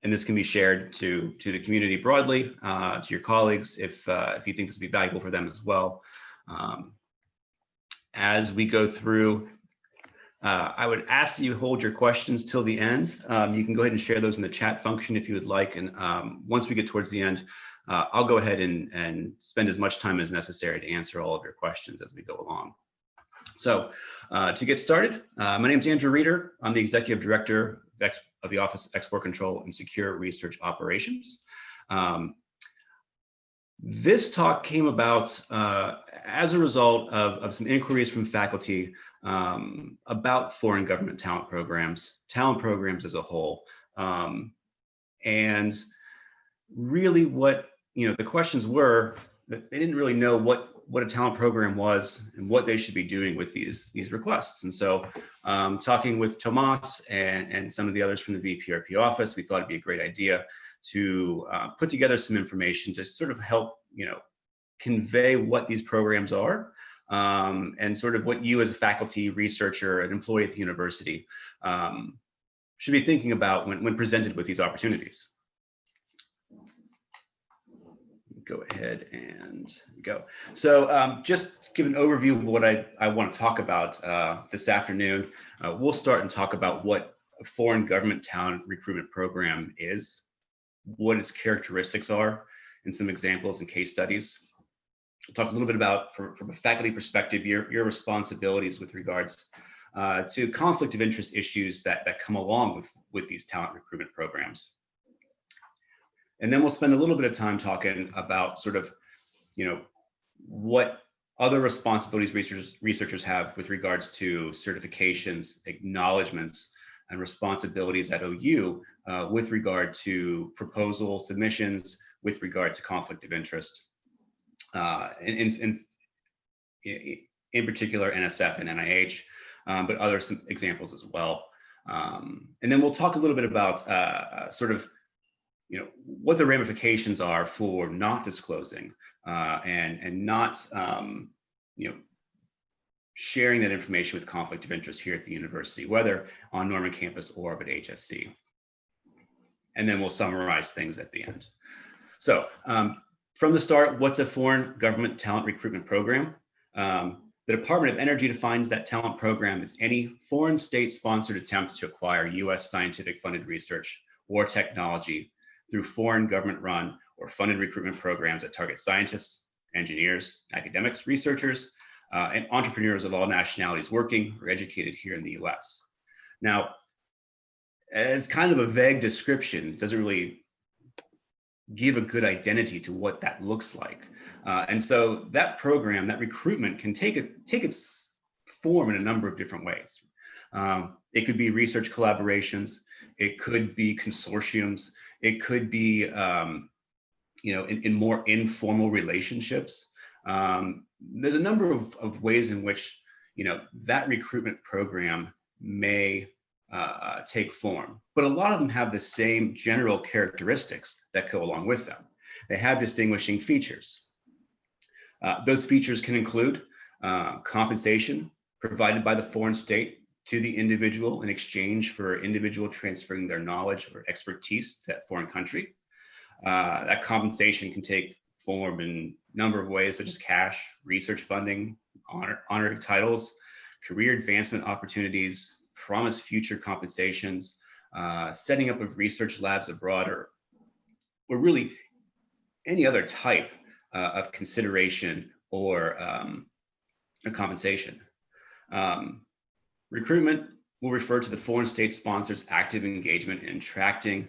And this can be shared to the community broadly, to your colleagues, if you think this would be valuable for them as well. As we go through, I would ask that you hold your questions till the end. You can go ahead and share those in the chat function if you would like. And once we get towards the end, I'll go ahead and spend as much time as necessary to answer all of your questions as we go along. So to get started, my name is Andrew Reeder. I'm the Executive Director of the Office of Export Control and Secure Research Operations. This talk came about as a result of some inquiries from faculty about foreign government talent programs as a whole. And really what, the questions were that they didn't really know what a talent program was and what they should be doing with these requests. And so talking with Tomas and some of the others from the VPRP office, we thought it'd be a great idea to put together some information to sort of help, convey what these programs are and sort of what you as a faculty, researcher, an employee at the university should be thinking about when presented with these opportunities. Go ahead and go. So just give an overview of what I want to talk about this afternoon. We'll start and talk about what a foreign government talent recruitment program is, what its characteristics are, and some examples and case studies. We'll talk a little bit about, from a faculty perspective, your responsibilities with regards to conflict of interest issues that come along with these talent recruitment programs. And then we'll spend a little bit of time talking about sort of, what other responsibilities researchers have with regards to certifications, acknowledgements, and responsibilities at OU with regard to proposal submissions, with regard to conflict of interest, in particular NSF and NIH, but other some examples as well. And then we'll talk a little bit about sort of, what the ramifications are for not disclosing and not, sharing that information with conflict of interest here at the university, whether on Norman campus or at HSC. And then we'll summarize things at the end. So from the start, what's a foreign government talent recruitment program? The Department of Energy defines that talent program as any foreign state-sponsored attempt to acquire U.S. scientific funded research or technology through foreign government-run or funded recruitment programs that target scientists, engineers, academics, researchers, and entrepreneurs of all nationalities working or educated here in the US. Now, it's kind of a vague description. It doesn't really give a good identity to what that looks like. And so that program, that recruitment can take its form in a number of different ways. It could be research collaborations, it could be consortiums, it could be in more informal relationships. There's a number of ways in which that recruitment program may take form, but a lot of them have the same general characteristics that go along with them. They have distinguishing features. Those features can include compensation provided by the foreign state to the individual in exchange for individual transferring their knowledge or expertise to that foreign country. That compensation can take form in a number of ways, such as cash, research funding, honorary titles, career advancement opportunities, promised future compensations, setting up of research labs abroad, or really any other type of consideration or a compensation. Recruitment will refer to the foreign state sponsor's active engagement in attracting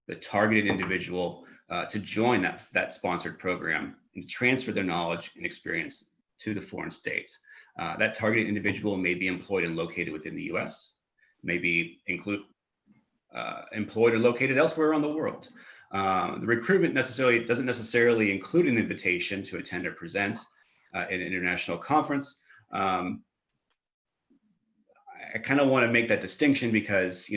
the targeted individual to join that sponsored program and transfer their knowledge and experience to the foreign state. That targeted individual may be employed and located within the US, may be employed or located elsewhere around the world. The recruitment doesn't necessarily include an invitation to attend or present at an international conference. I kind of want to make that distinction because,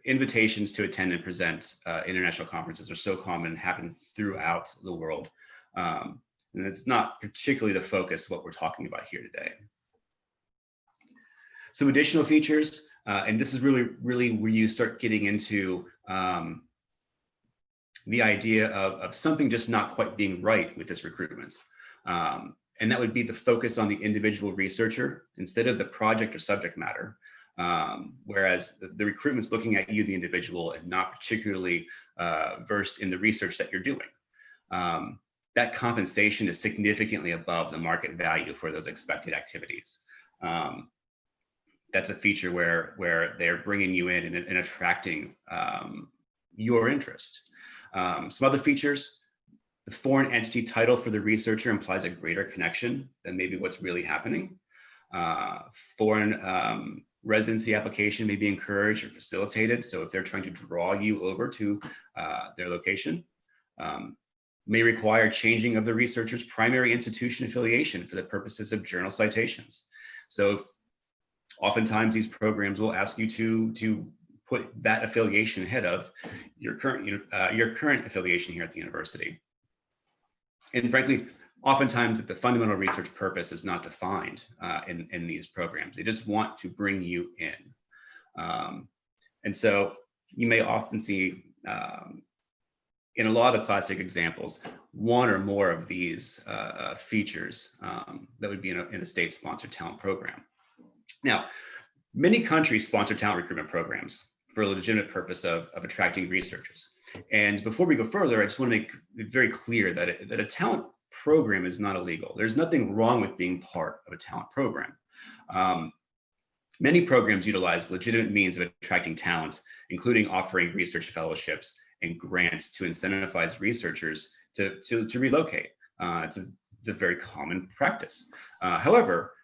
invitations to attend and present international conferences are so common and happen throughout the world. And it's not particularly the focus of what we're talking about here today. Some additional features, and this is really where you start getting into the idea of something just not quite being right with this recruitment. And that would be the focus on the individual researcher instead of the project or subject matter. Whereas the recruitment's looking at you, the individual, and not particularly versed in the research that you're doing. That compensation is significantly above the market value for those expected activities. That's a feature where they're bringing you in and attracting your interest. Some other features: the foreign entity title for the researcher implies a greater connection than maybe what's really happening. Foreign residency application may be encouraged or facilitated. So if they're trying to draw you over to their location, may require changing of the researcher's primary institution affiliation for the purposes of journal citations. So oftentimes these programs will ask you to put that affiliation ahead of your current affiliation here at the university. And frankly, oftentimes the fundamental research purpose is not defined in these programs. They just want to bring you in. And so you may often see in a lot of the classic examples, one or more of these features that would be in a state-sponsored talent program. Now, many countries sponsor talent recruitment programs for a legitimate purpose of attracting researchers. And before we go further, I just want to make it very clear that a talent program is not illegal. There's nothing wrong with being part of a talent program. Many programs utilize legitimate means of attracting talent, including offering research fellowships and grants to incentivize researchers to relocate. It's a very common practice. However,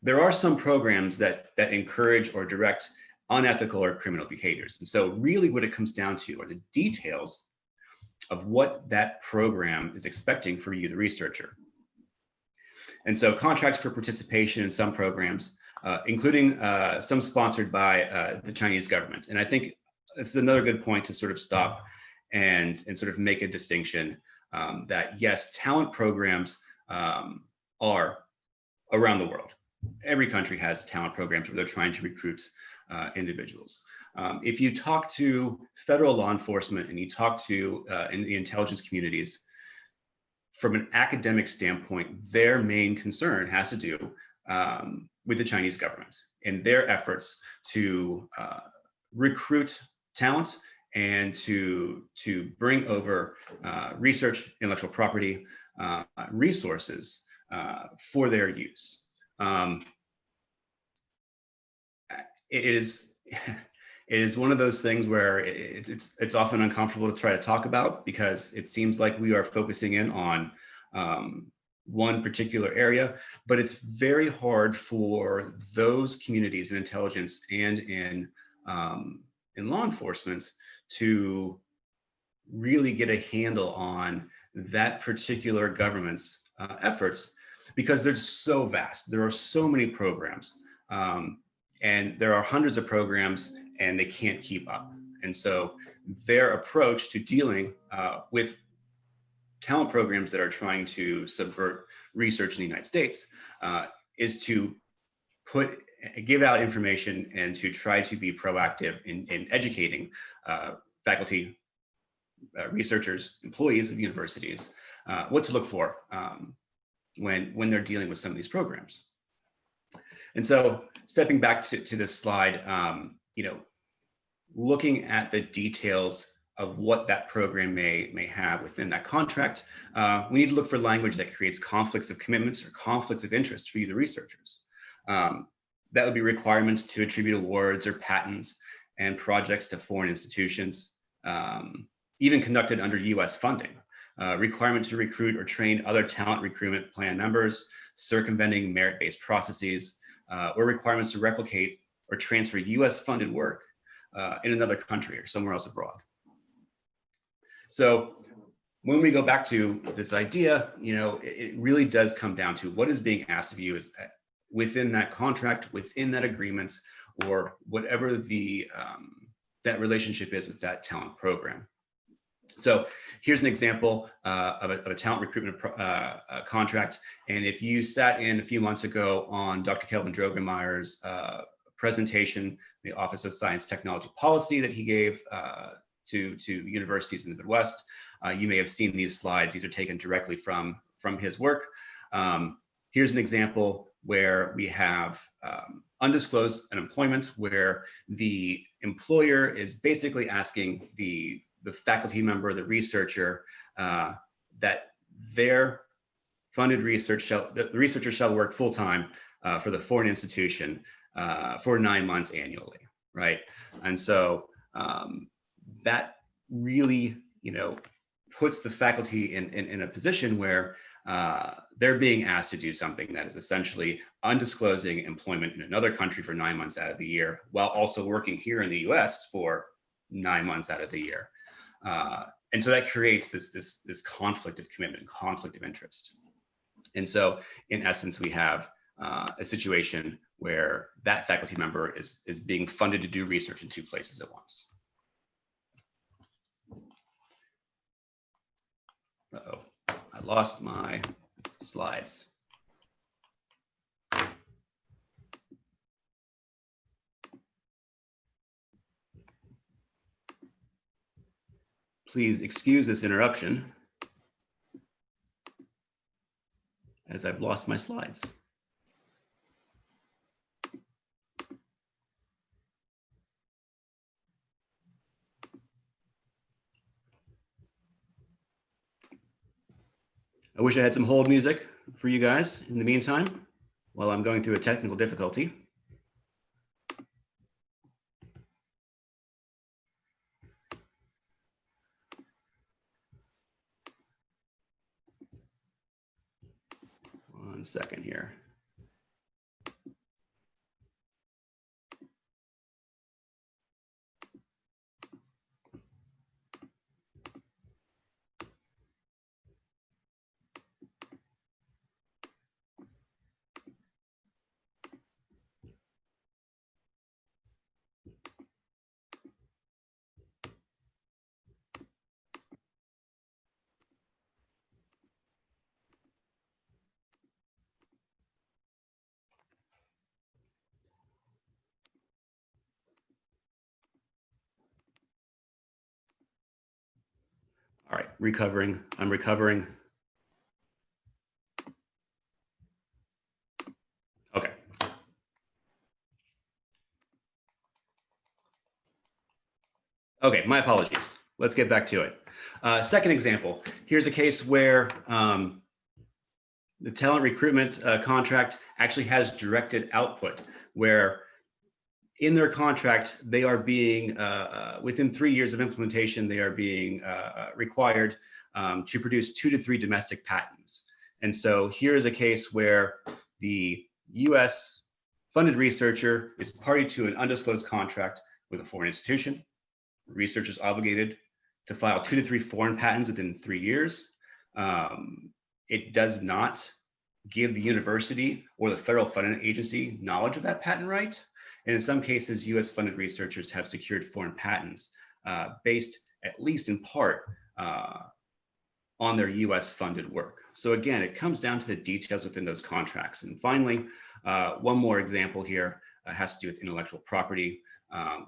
there are some programs that encourage or direct unethical or criminal behaviors. And so really what it comes down to are the details of what that program is expecting for you, the researcher. And so contracts for participation in some programs, including some sponsored by the Chinese government. And I think it's another good point to sort of stop and sort of make a distinction that yes, talent programs are around the world. Every country has talent programs where they're trying to recruit individuals. If you talk to federal law enforcement and you talk to in the intelligence communities, from an academic standpoint, their main concern has to do with the Chinese government and their efforts to recruit talent and to bring over research, intellectual property, resources for their use. It is one of those things where it's often uncomfortable to try to talk about because it seems like we are focusing in on one particular area, but it's very hard for those communities in intelligence and in law enforcement to really get a handle on that particular government's efforts because they're so vast. There are so many programs. And there are hundreds of programs and they can't keep up. And so their approach to dealing with talent programs that are trying to subvert research in the United States is to give out information and to try to be proactive in educating faculty, researchers, employees of universities, what to look for when they're dealing with some of these programs. And so stepping back to this slide, looking at the details of what that program may have within that contract, we need to look for language that creates conflicts of commitments or conflicts of interest for you, the researchers. That would be requirements to attribute awards or patents and projects to foreign institutions, even conducted under US funding, requirement to recruit or train other talent recruitment plan members, circumventing merit-based processes, or requirements to replicate or transfer US funded work in another country or somewhere else abroad. So when we go back to this idea, it really does come down to what is being asked of you is within that contract, within that agreement, or whatever the that relationship is with that talent program. So here's an example of a talent recruitment contract. And if you sat in a few months ago on Dr. Kelvin Drogemeyer's presentation, the Office of Science Technology Policy that he gave to universities in the Midwest. You may have seen these slides. These are taken directly from his work. Here's an example where we have undisclosed unemployment, where the employer is basically asking the faculty member, the researcher, that their funded research the researcher shall work full-time for the foreign institution for 9 months annually, right? And so that really, puts the faculty in a position where they're being asked to do something that is essentially undisclosing employment in another country for 9 months out of the year, while also working here in the US for 9 months out of the year. And so that creates this conflict of commitment, conflict of interest. And so in essence, we have a situation where that faculty member is being funded to do research in 2 places at once. Uh-oh, I lost my slides. Please excuse this interruption, as I've lost my slides. I wish I had some hold music for you guys in the meantime, while I'm going through a technical difficulty. One second here. All right, recovering. I'm recovering. Okay. Okay, my apologies. Let's get back to it. Second example, here's a case where the talent recruitment contract actually has directed output, where in their contract, they are being, within 3 years of implementation, they are being required to produce 2 to 3 domestic patents. And so here's a case where the US funded researcher is party to an undisclosed contract with a foreign institution. Research is obligated to file 2 to 3 foreign patents within 3 years. It does not give the university or the federal funding agency knowledge of that patent right. And in some cases, US funded researchers have secured foreign patents based, at least in part, on their US funded work. So again, it comes down to the details within those contracts. And finally, one more example here has to do with intellectual property,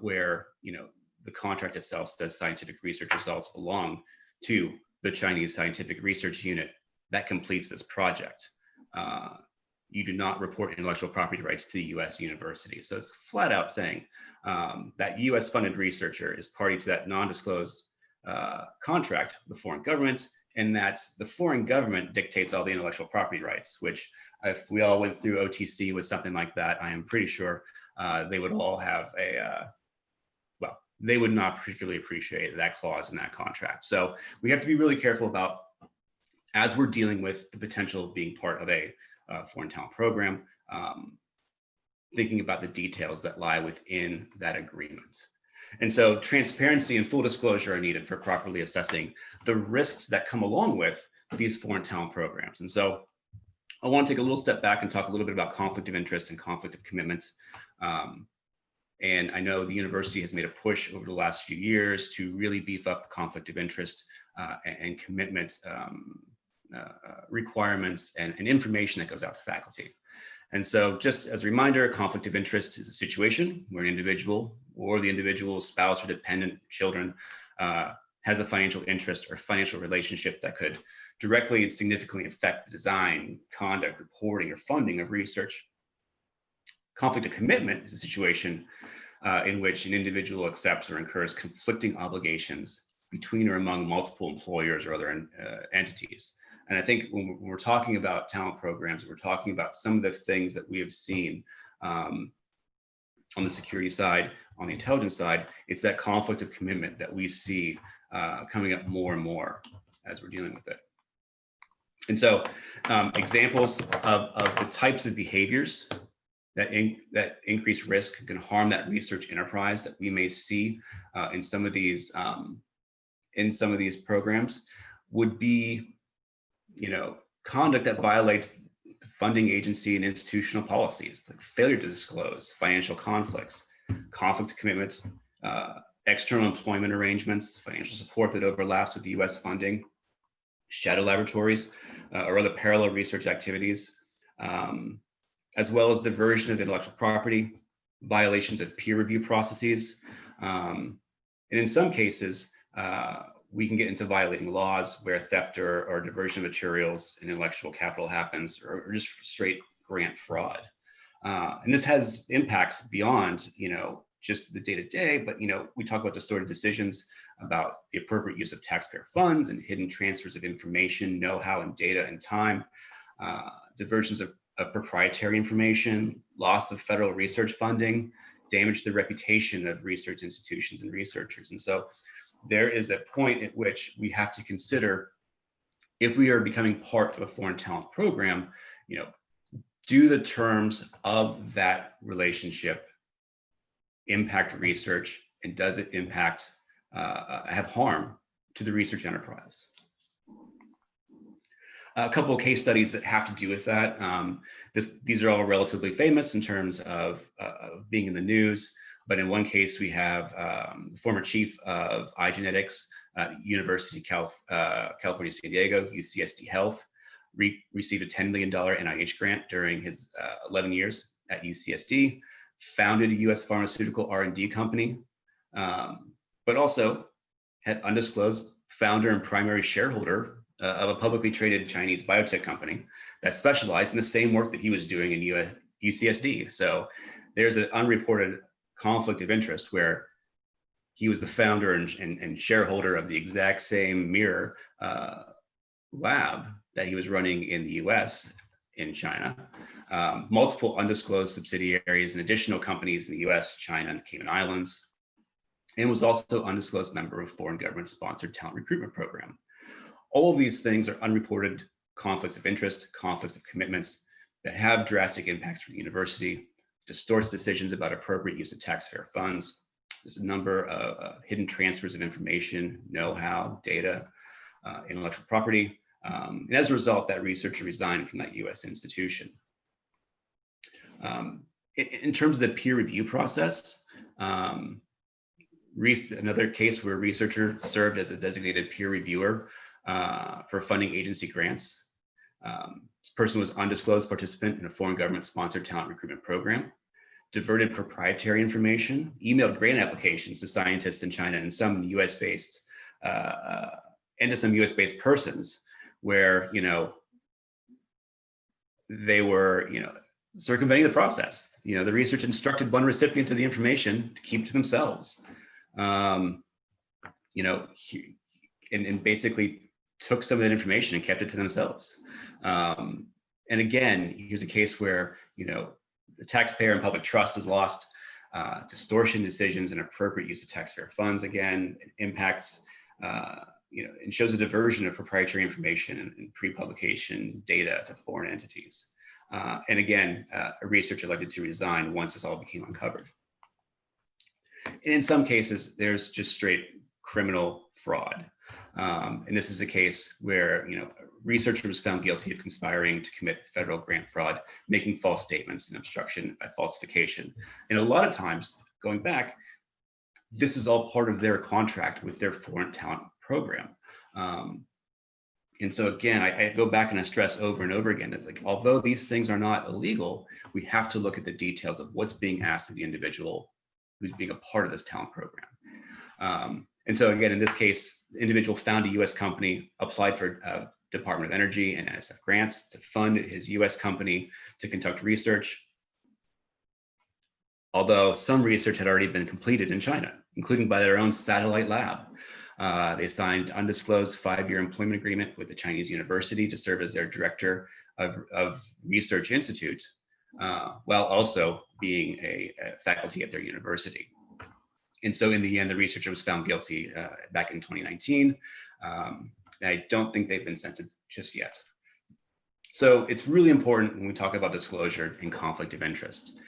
where the contract itself says scientific research results belong to the Chinese Scientific Research Unit that completes this project. You do not report intellectual property rights to the US university. So it's flat out saying that US funded researcher is party to that non-disclosed contract with the foreign government, and that the foreign government dictates all the intellectual property rights, which if we all went through OTC with something like that, I am pretty sure they would all have well, they would not particularly appreciate that clause in that contract. So we have to be really careful about, as we're dealing with the potential of being part of a foreign talent program, thinking about the details that lie within that agreement. And so transparency and full disclosure are needed for properly assessing the risks that come along with these foreign talent programs. And so I want to take a little step back and talk a little bit about conflict of interest and conflict of commitment. And I know the university has made a push over the last few years to really beef up conflict of interest and commitment requirements and information that goes out to faculty. And so just as a reminder, conflict of interest is a situation where an individual or the individual's spouse or dependent children has a financial interest or financial relationship that could directly and significantly affect the design, conduct, reporting, or funding of research. Conflict of commitment is a situation in which an individual accepts or incurs conflicting obligations between or among multiple employers or other entities. And I think when we're talking about talent programs, we're talking about some of the things that we have seen on the security side, on the intelligence side. It's that conflict of commitment that we see coming up more and more as we're dealing with it. And so examples of the types of behaviors that increase risk, can harm that research enterprise that we may see in some of these programs would be, conduct that violates funding agency and institutional policies, like failure to disclose, financial conflicts, conflict of commitment, external employment arrangements, financial support that overlaps with the U.S. funding, shadow laboratories, or other parallel research activities, as well as diversion of intellectual property, violations of peer review processes. And in some cases, we can get into violating laws where theft or diversion of materials and intellectual capital happens, or just straight grant fraud. And this has impacts beyond, just the day-to-day, but, we talk about distorted decisions about the appropriate use of taxpayer funds and hidden transfers of information, know-how, and data and time, diversions of proprietary information, loss of federal research funding, damage to the reputation of research institutions and researchers. And so there is a point at which we have to consider, if we are becoming part of a foreign talent program, do the terms of that relationship impact research, and does it impact, have harm to the research enterprise? A couple of case studies that have to do with that. These are all relatively famous in terms of being in the news, but in one case we have the former chief of iGenetics, University of California, San Diego, UCSD Health, received a $10 million NIH grant during his 11 years at UCSD, founded a US pharmaceutical R&D company, but also had undisclosed founder and primary shareholder of a publicly traded Chinese biotech company that specialized in the same work that he was doing in UCSD. So there's an unreported conflict of interest where he was the founder and shareholder of the exact same mirror lab that he was running in the US in China, multiple undisclosed subsidiaries and additional companies in the US, China, and the Cayman Islands, and was also an undisclosed member of foreign government-sponsored talent recruitment program. All of these things are unreported conflicts of interest, conflicts of commitments that have drastic impacts for the university, distorts decisions about appropriate use of taxpayer funds. There's a number of hidden transfers of information, know-how, data, intellectual property. And as a result, that researcher resigned from that US institution. In terms of the peer review process, another case where a researcher served as a designated peer reviewer for funding agency grants. This person was undisclosed participant in a foreign government-sponsored talent recruitment program, diverted proprietary information, emailed grant applications to scientists in China and some US-based, and to some US-based persons where, they were, circumventing the process. The research instructed one recipient of the information to keep to themselves. And basically took some of that information and kept it to themselves. And again, here's a case where, the taxpayer and public trust is lost, distortion decisions and appropriate use of taxpayer funds, again, impacts, and shows a diversion of proprietary information and pre-publication data to foreign entities. And again, a researcher elected to resign once this all became uncovered. And in some cases, there's just straight criminal fraud. And this is a case where, a researcher was found guilty of conspiring to commit federal grant fraud, making false statements and obstruction by falsification. And a lot of times, going back, this is all part of their contract with their foreign talent program. And so again, I go back and I stress over and over again that, although these things are not illegal, we have to look at the details of what's being asked of the individual who's being a part of this talent program. And so again, in this case, the individual found a US company, applied for Department of Energy and NSF grants to fund his US company to conduct research. Although some research had already been completed in China, including by their own satellite lab. They signed undisclosed 5-year employment agreement with the Chinese university to serve as their director of research institute, while also being a faculty at their university. And so in the end, the researcher was found guilty back in 2019. I don't think they've been sentenced just yet. So it's really important when we talk about disclosure and conflict of interest.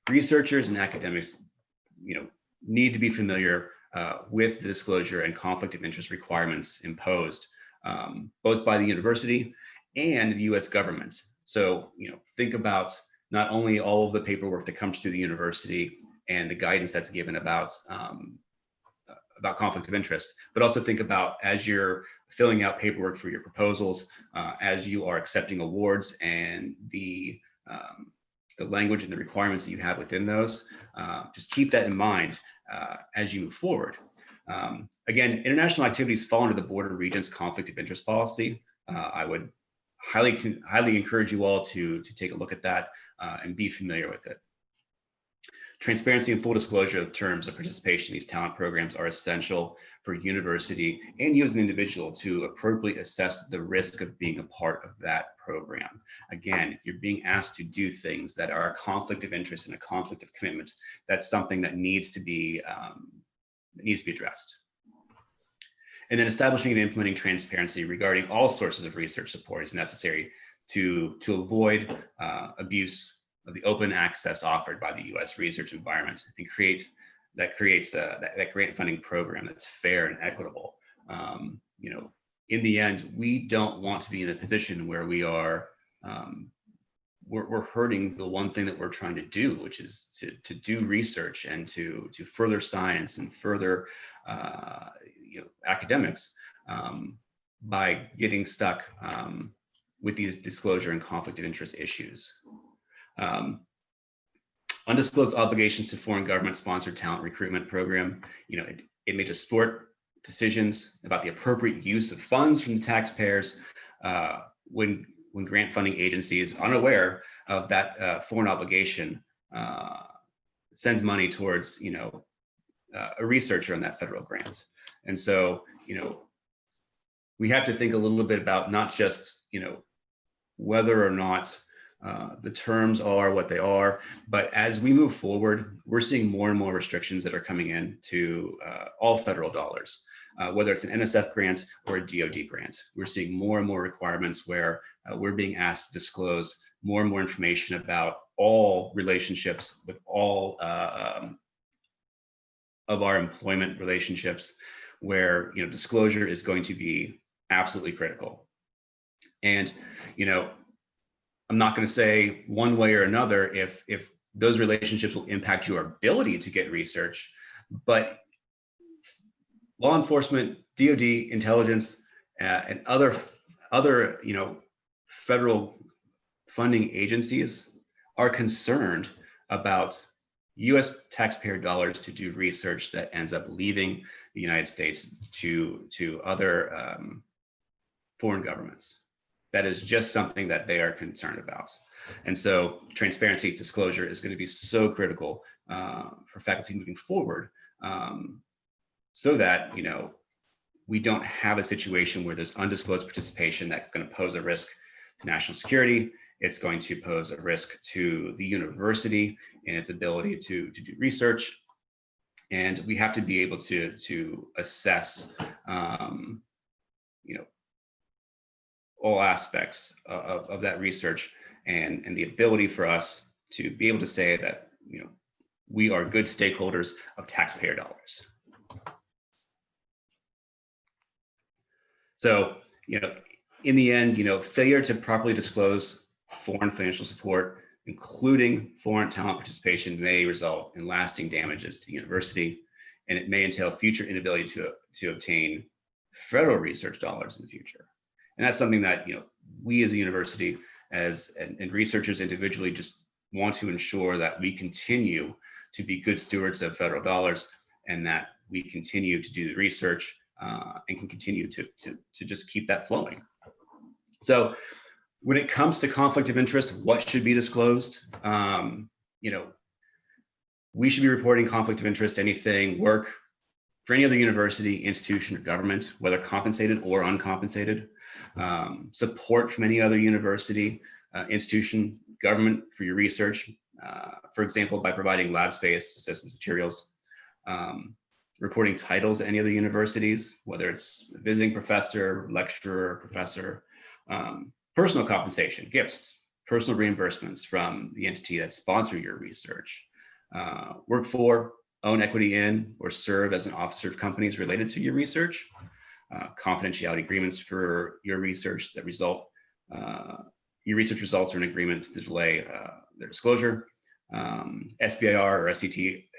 Researchers and academics, need to be familiar with the disclosure and conflict of interest requirements imposed both by the university and the U.S. government. So, think about not only all of the paperwork that comes through the university and the guidance that's given about conflict of interest, but also think about as you're filling out paperwork for your proposals, as you are accepting awards and the language and the requirements that you have within those. Just keep that in mind as you move forward. Again, international activities fall under the Board of Regents conflict of interest policy. I would highly encourage you all to take a look at that and be familiar with it. Transparency and full disclosure of terms of participation in these talent programs are essential for university and you as an individual to appropriately assess the risk of being a part of that program. Again, you're being asked to do things that are a conflict of interest and a conflict of commitment. That's something that needs to be addressed. And then establishing and implementing transparency regarding all sources of research support is necessary to avoid abuse of the open access offered by the U.S. research environment and creates that grant funding program that's fair and equitable. In the end, we don't want to be in a position where we are we're hurting the one thing that we're trying to do, which is to do research and to further science and further academics by getting stuck with these disclosure and conflict of interest issues. Undisclosed obligations to foreign government-sponsored talent recruitment program. It may support decisions about the appropriate use of funds from the taxpayers when grant funding agencies, unaware of that foreign obligation, sends money towards a researcher on that federal grant. And so we have to think a little bit about not just whether or not the terms are what they are, but as we move forward, we're seeing more and more restrictions that are coming in to all federal dollars, whether it's an NSF grant or a DoD grant. We're seeing more and more requirements where we're being asked to disclose more and more information about all relationships with all of our employment relationships, where disclosure is going to be absolutely critical. And I'm not going to say one way or another if those relationships will impact your ability to get research, but law enforcement, DoD, intelligence, and other federal funding agencies are concerned about U.S. taxpayer dollars to do research that ends up leaving the United States to other foreign governments. That is just something that they are concerned about. And so transparency, disclosure is going to be so critical for faculty moving forward, so that we don't have a situation where there's undisclosed participation that's going to pose a risk to national security. It's going to pose a risk to the university and its ability to do research. And we have to be able to assess all aspects of that research and the ability for us to be able to say that we are good stakeholders of taxpayer dollars. So in the end, failure to properly disclose foreign financial support, including foreign talent participation, may result in lasting damages to the university, and it may entail future inability to obtain federal research dollars in the future. And that's something that we as a university and researchers individually just want to ensure that we continue to be good stewards of federal dollars, and that we continue to do the research and can continue to just keep that flowing. So when it comes to conflict of interest, what should be disclosed? We should be reporting conflict of interest, anything, work for any other university, institution, or government, whether compensated or uncompensated, support from any other university, institution, government for your research, for example, by providing lab space, assistance materials, reporting titles at any other universities, whether it's visiting professor, lecturer, professor, personal compensation, gifts, personal reimbursements from the entity that sponsored your research, work for, own equity in, or serve as an officer of companies related to your research, confidentiality agreements for your research that your research results are an agreement to delay their disclosure, SBIR or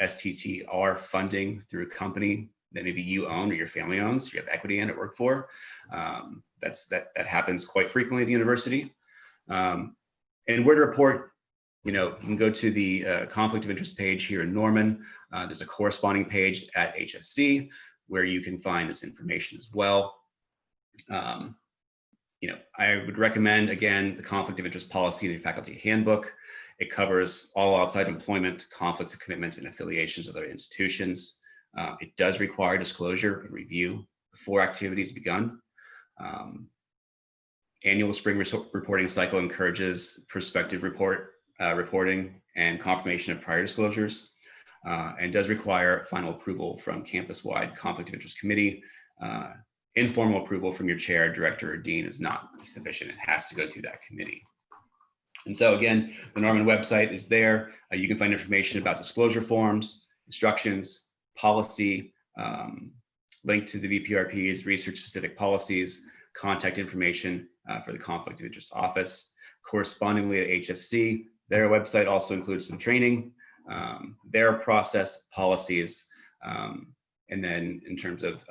STTR funding through a company that maybe you own or your family owns, you have equity in or work for. That happens quite frequently at the university. And where to report, you can go to the conflict of interest page here in Norman. There's a corresponding page at HSC where you can find this information as well. I would recommend, again, the conflict of interest policy in the faculty handbook. It covers all outside employment, conflicts of commitments, and affiliations with other institutions. It does require disclosure and review before activities begun. Annual spring reporting cycle encourages prospective reporting and confirmation of prior disclosures, and does require final approval from campus-wide conflict of interest committee. Informal approval from your chair, director, or dean is not sufficient. It has to go through that committee. And so again, the Norman website is there. You can find information about disclosure forms, instructions, policy, link to the VPRP's research-specific policies, contact information for the Conflict of Interest Office. Correspondingly at HSC, their website also includes some training, their process, policies, and then in terms of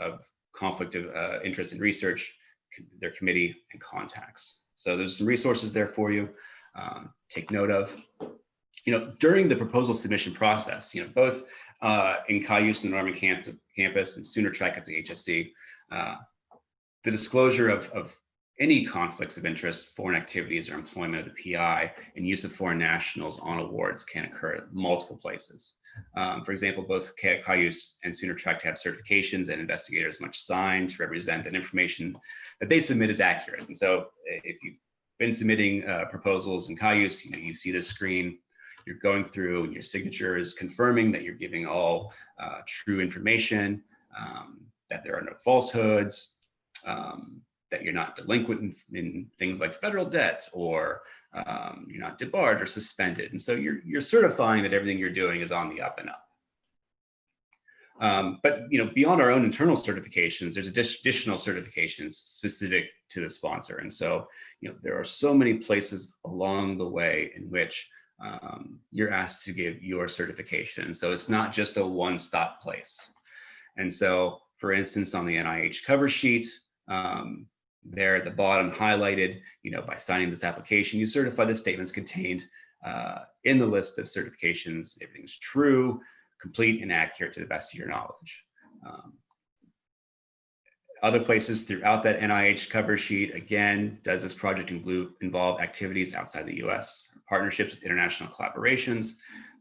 conflict of interest in research, their committee and contacts. So there's some resources there for you. Take note of. During the proposal submission process, both in Cayuse and the Norman campus and sooner track up to HSC, the disclosure of any conflicts of interest, foreign activities, or employment of the PI and use of foreign nationals on awards can occur at multiple places. For example, both Cayuse and sooner track have certifications, and investigators must sign to represent that information that they submit is accurate. And so if you've been submitting proposals in Cayuse, you see this screen, you're going through and your signature is confirming that you're giving all true information, that there are no falsehoods, that you're not delinquent in things like federal debt, or you're not debarred or suspended. And so you're certifying that everything you're doing is on the up and up. But beyond our own internal certifications, there's additional certifications specific to the sponsor. And so there are so many places along the way in which you're asked to give your certification. So it's not just a one-stop place. And so, for instance, on the NIH cover sheet, there at the bottom highlighted, by signing this application, you certify the statements contained in the list of certifications. Everything's true, complete, and accurate to the best of your knowledge. Other places throughout that NIH cover sheet, again, does this project involve activities outside the US, partnerships with international collaborations?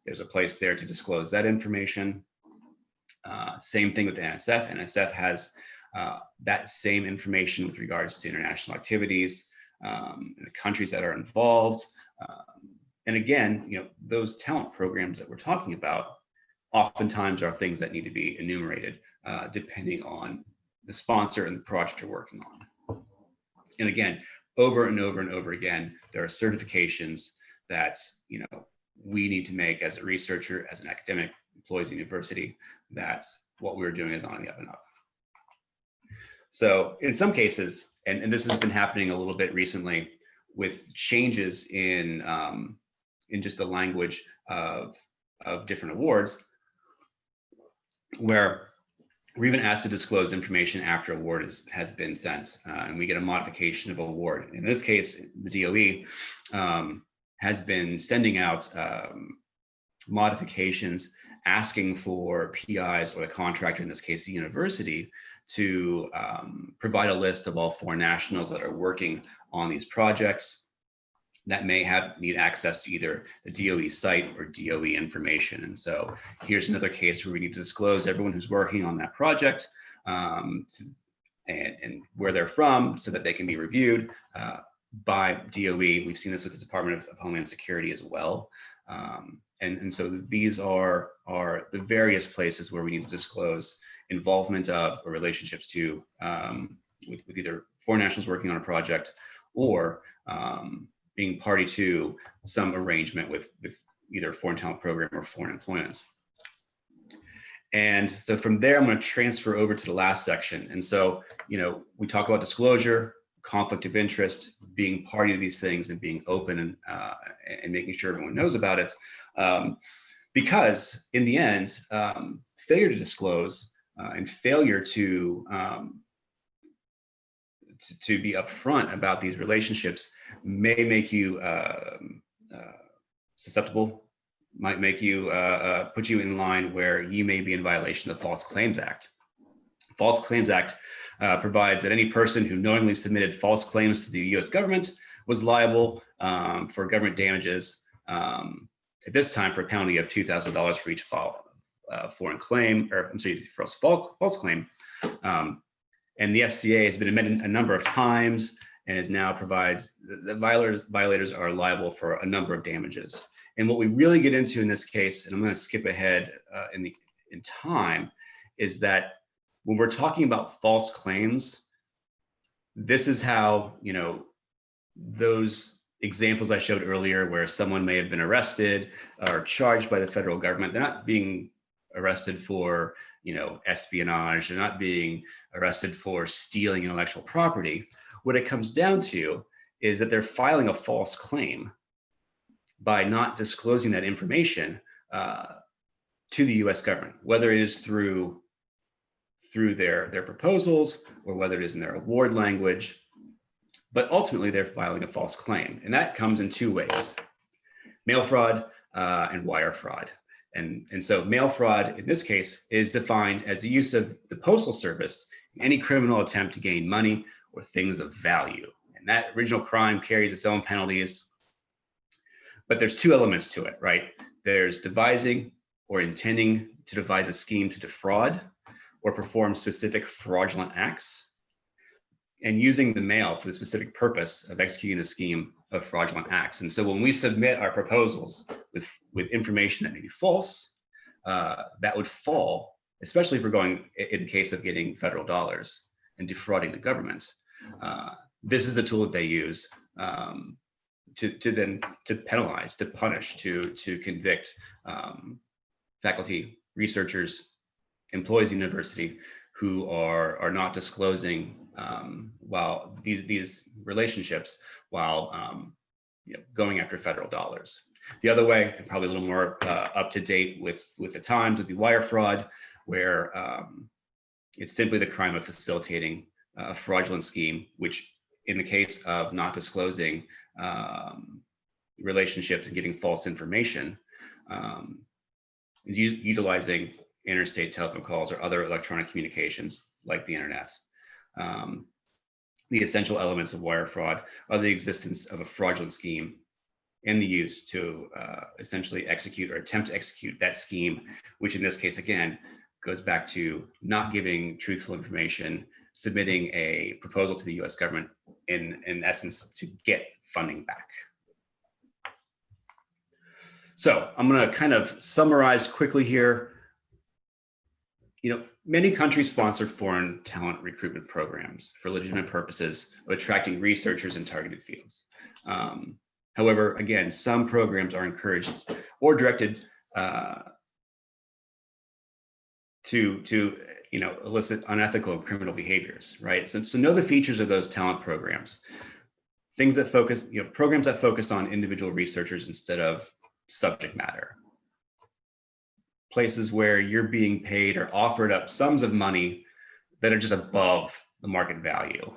There's a place there to disclose that information. Same thing with the NSF. NSF has that same information with regards to international activities, the countries that are involved. And again, those talent programs that we're talking about oftentimes are things that need to be enumerated depending on the sponsor and the project you're working on. And again, over and over and over again, there are certifications that we need to make as a researcher, as an academic, employees at university, that what we're doing is on the up and up. So in some cases, and this has been happening a little bit recently with changes in just the language of different awards, where we're even asked to disclose information after award has been sent, and we get a modification of award. In this case, the DOE has been sending out modifications asking for PIs, or the contractor, in this case, the university, to provide a list of all foreign nationals that are working on these projects that may need access to either the DOE site or DOE information. And so here's another case where we need to disclose everyone who's working on that project, and where they're from, so that they can be reviewed by DOE. We've seen this with the Department of Homeland Security as well. And so these are the various places where we need to disclose involvement of or relationships to with either foreign nationals working on a project, or being party to some arrangement with either a foreign talent program or foreign employment. And so from there, I'm going to transfer over to the last section. And so, we talk about disclosure, conflict of interest, being party to these things, and being open and making sure everyone knows about it. Because in the end, failure to disclose and failure to be upfront about these relationships may make you susceptible, might make you put you in line where you may be in violation of the False Claims Act. False Claims Act provides that any person who knowingly submitted false claims to the U.S. government was liable for government damages, at this time for a penalty of $2,000 for each foreign claim, or I'm sorry, for a false claim. And the FCA has been amended a number of times, and is now provides that violators are liable for a number of damages. And what we really get into in this case, and I'm going to skip ahead in time, is that when we're talking about false claims, this is how, those examples I showed earlier, where someone may have been arrested or charged by the federal government, they're not being arrested for, espionage, they're not being arrested for stealing intellectual property. What it comes down to is that they're filing a false claim by not disclosing that information to the U.S. government, whether it is through their proposals, or whether it is in their award language. But ultimately, they're filing a false claim. And that comes in two ways: mail fraud and wire fraud. And so mail fraud, in this case, is defined as the use of the Postal Service in any criminal attempt to gain money or things of value. And that original crime carries its own penalties. But there's two elements to it, right? There's devising or intending to devise a scheme to defraud or perform specific fraudulent acts, and using the mail for the specific purpose of executing the scheme of fraudulent acts. And so when we submit our proposals with information that may be false, that would fall, especially if we're going in the case of getting federal dollars and defrauding the government. This is the tool that they use to penalize, to punish, to convict faculty, researchers, employees of the university who are not disclosing while these relationships while going after federal dollars. The other way, and probably a little more up to date with the times, would be wire fraud, where it's simply the crime of facilitating a fraudulent scheme, which in the case of not disclosing relationships and getting false information, is utilizing interstate telephone calls or other electronic communications like the internet. The essential elements of wire fraud are the existence of a fraudulent scheme and the use to essentially execute or attempt to execute that scheme, which in this case, again, goes back to not giving truthful information, submitting a proposal to the US government in essence to get funding back. So I'm going to kind of summarize quickly here. Many countries sponsor foreign talent recruitment programs for legitimate purposes of attracting researchers in targeted fields. However, again, some programs are encouraged or directed to elicit unethical and criminal behaviors, right? So know the features of those talent programs. Things that focus, programs that focus on individual researchers instead of subject matter. Places where you're being paid or offered up sums of money that are just above the market value.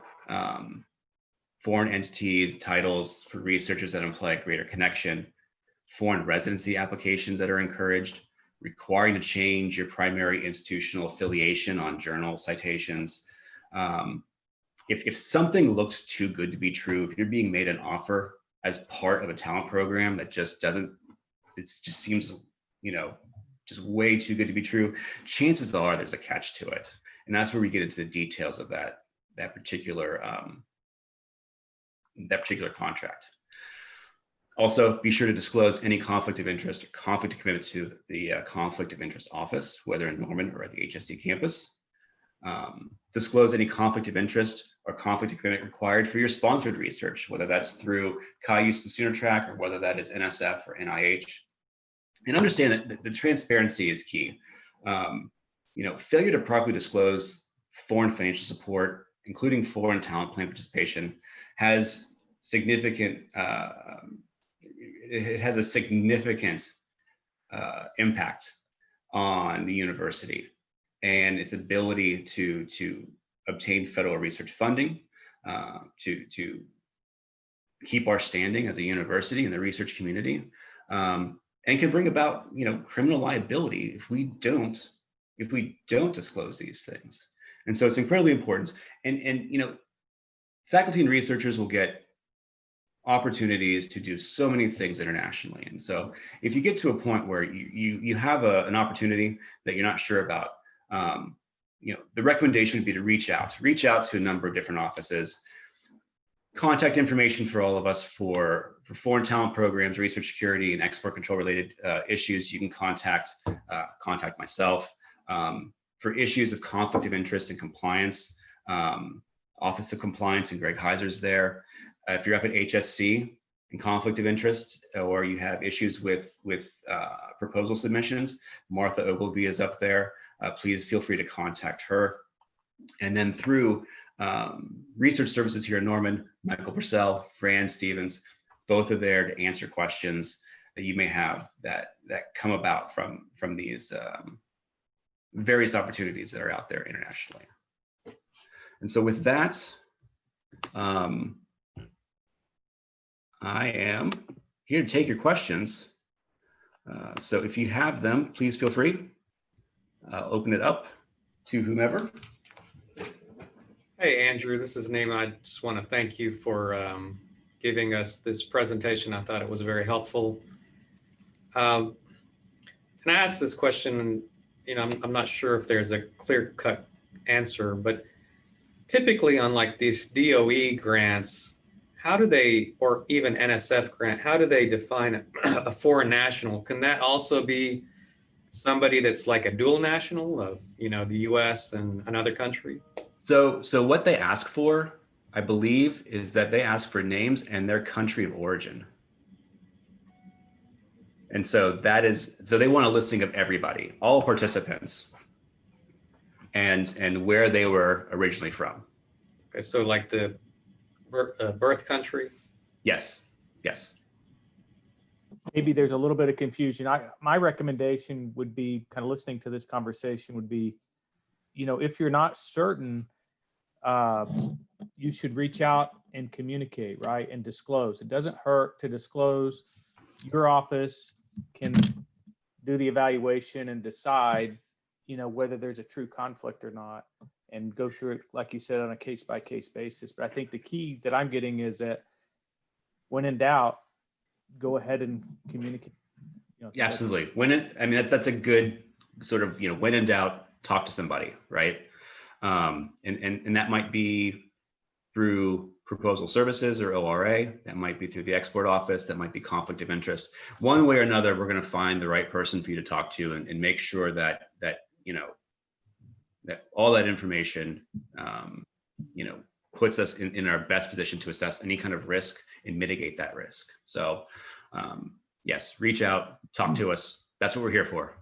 Foreign entities, titles for researchers that imply greater connection, foreign residency applications that are encouraged, requiring to change your primary institutional affiliation on journal citations. If something looks too good to be true, if you're being made an offer as part of a talent program that just doesn't, it just seems, just way too good to be true, chances are there's a catch to it. And that's where we get into the details of that particular contract. Also, be sure to disclose any conflict of interest or conflict of commitment to the conflict of interest office, whether in Norman or at the HSC campus. Disclose any conflict of interest or conflict of commitment required for your sponsored research, whether that's through Cayuse and Sooner Track, or whether that is NSF or NIH. And understand that the transparency is key. Failure to properly disclose foreign financial support, including foreign talent plan participation, has significant impact on the university and its ability to obtain federal research funding, to keep our standing as a university in the research community, and can bring about criminal liability if we don't disclose these things. And so it's incredibly important. And faculty and researchers will get opportunities to do so many things internationally. And so if you get to a point where you have an opportunity that you're not sure about, the recommendation would be to reach out to a number of different offices. Contact information for all of us for foreign talent programs, research security, and export control related issues. You can contact myself. For issues of conflict of interest and compliance, Office of Compliance and Greg Heiser's there. If you're up at HSC and conflict of interest, or you have issues with proposal submissions, Martha Ogilvie is up there. Please feel free to contact her. And then through research services here in Norman, Michael Purcell, Fran Stevens, both are there to answer questions that you may have that come about from these various opportunities that are out there internationally. And so with that, I am here to take your questions. So if you have them, please feel free. Open it up to whomever. Hey, Andrew, this is Naaman. I just want to thank you for giving us this presentation. I thought it was very helpful. And I asked this question, I'm not sure if there's a clear-cut answer, but typically on like these DOE grants, how do they, or even NSF grant, how do they define a foreign national? Can that also be somebody that's like a dual national of, the US and another country? So what they ask for, I believe, is that they ask for names and their country of origin. And so they want a listing of everybody, all participants, and where they were originally from. Okay, so like the birth country? Yes. Maybe there's a little bit of confusion. My recommendation would be, kind of listening to this conversation, would be, if you're not certain, you should reach out and communicate, right? And disclose. It doesn't hurt to disclose. Your office can do the evaluation and decide, whether there's a true conflict or not, and go through it, like you said, on a case-by-case basis. But I think the key that I'm getting is that when in doubt, go ahead and communicate. Yeah, absolutely. That's a good sort of, when in doubt, talk to somebody, right? And that might be through proposal services or ORA, that might be through the export office, that might be conflict of interest. One way or another, we're going to find the right person for you to talk to and make sure that all that information, puts us in our best position to assess any kind of risk and mitigate that risk. So yes, reach out, talk to us. That's what we're here for.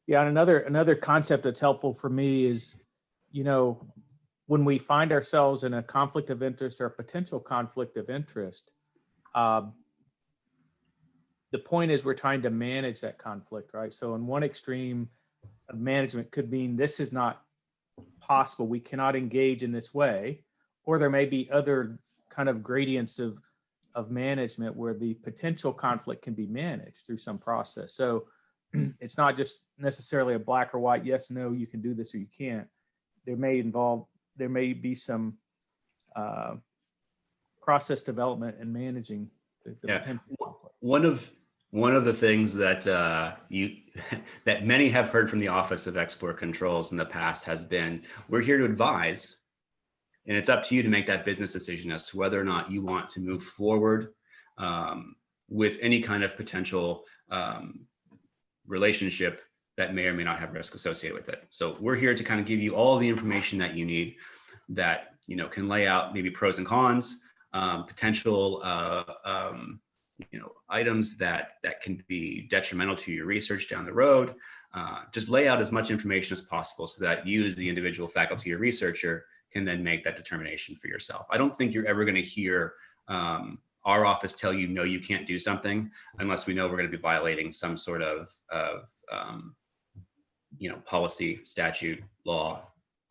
Yeah, and another concept that's helpful for me is, when we find ourselves in a conflict of interest or a potential conflict of interest, the point is we're trying to manage that conflict, right? So in one extreme of management could mean this is not possible, we cannot engage in this way, or there may be other kind of gradients of of management where the potential conflict can be managed through some process. So it's not just necessarily a black or white, yes, no, you can do this or you can't. There may be some process development and managing the potential conflict. One of the things that that many have heard from the Office of Export Controls in the past has been, we're here to advise, and it's up to you to make that business decision as to whether or not you want to move forward with any kind of potential relationship that may or may not have risk associated with it. So we're here to kind of give you all the information that you need that, you know, can lay out maybe pros and cons, potential items that can be detrimental to your research down the road. Just lay out as much information as possible so that you as the individual faculty or researcher can then make that determination for yourself. I don't think you're ever going to hear our office tell you, no, you can't do something unless we know we're going to be violating some sort of policy, statute, law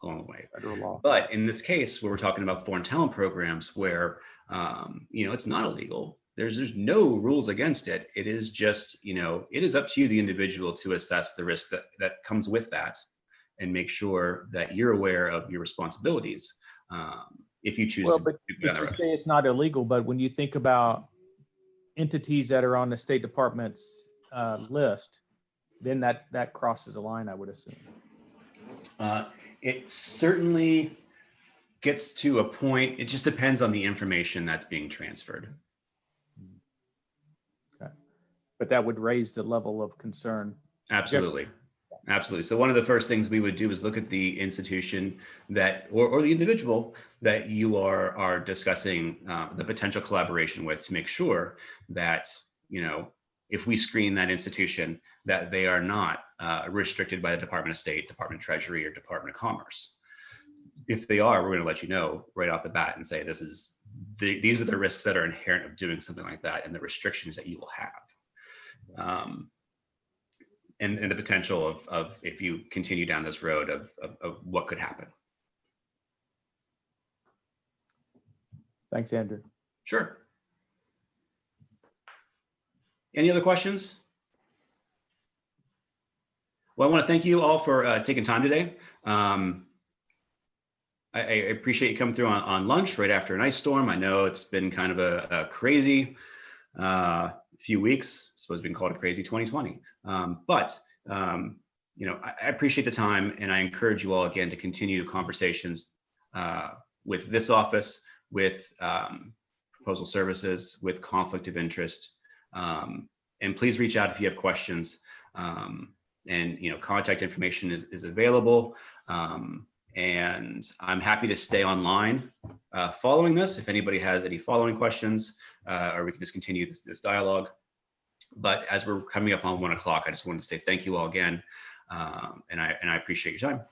along the way. Federal law. But in this case, where we're talking about foreign talent programs where, it's not illegal. There's no rules against it. It is just, it is up to you, the individual, to assess the risk that comes with that and make sure that you're aware of your responsibilities. If you choose but you say it's not illegal, but when you think about entities that are on the State Department's list, then that crosses a line, I would assume. It certainly gets to a point. It just depends on the information that's being transferred. Okay. But that would raise the level of concern. Absolutely. Absolutely. So one of the first things we would do is look at the institution that, or the individual that you are discussing the potential collaboration with, to make sure that, if we screen that institution, that they are not restricted by the Department of State, Department of Treasury, or Department of Commerce. If they are, we're going to let you know right off the bat and say, these are the risks that are inherent of doing something like that and the restrictions that you will have. And the potential of if you continue down this road of what could happen. Thanks, Andrew. Sure. Any other questions? Well, I want to thank you all for taking time today. I appreciate you coming through on lunch right after an ice storm. I know it's been kind of a crazy few weeks. I suppose we can call it a crazy 2020. But I appreciate the time, and I encourage you all again to continue conversations with this office, with proposal services, with conflict of interest. And please reach out if you have questions. And contact information is available. And I'm happy to stay online following this if anybody has any following questions, or we can just continue this dialogue. But as we're coming up on 1 o'clock, I just wanted to say thank you all again, and I appreciate your time.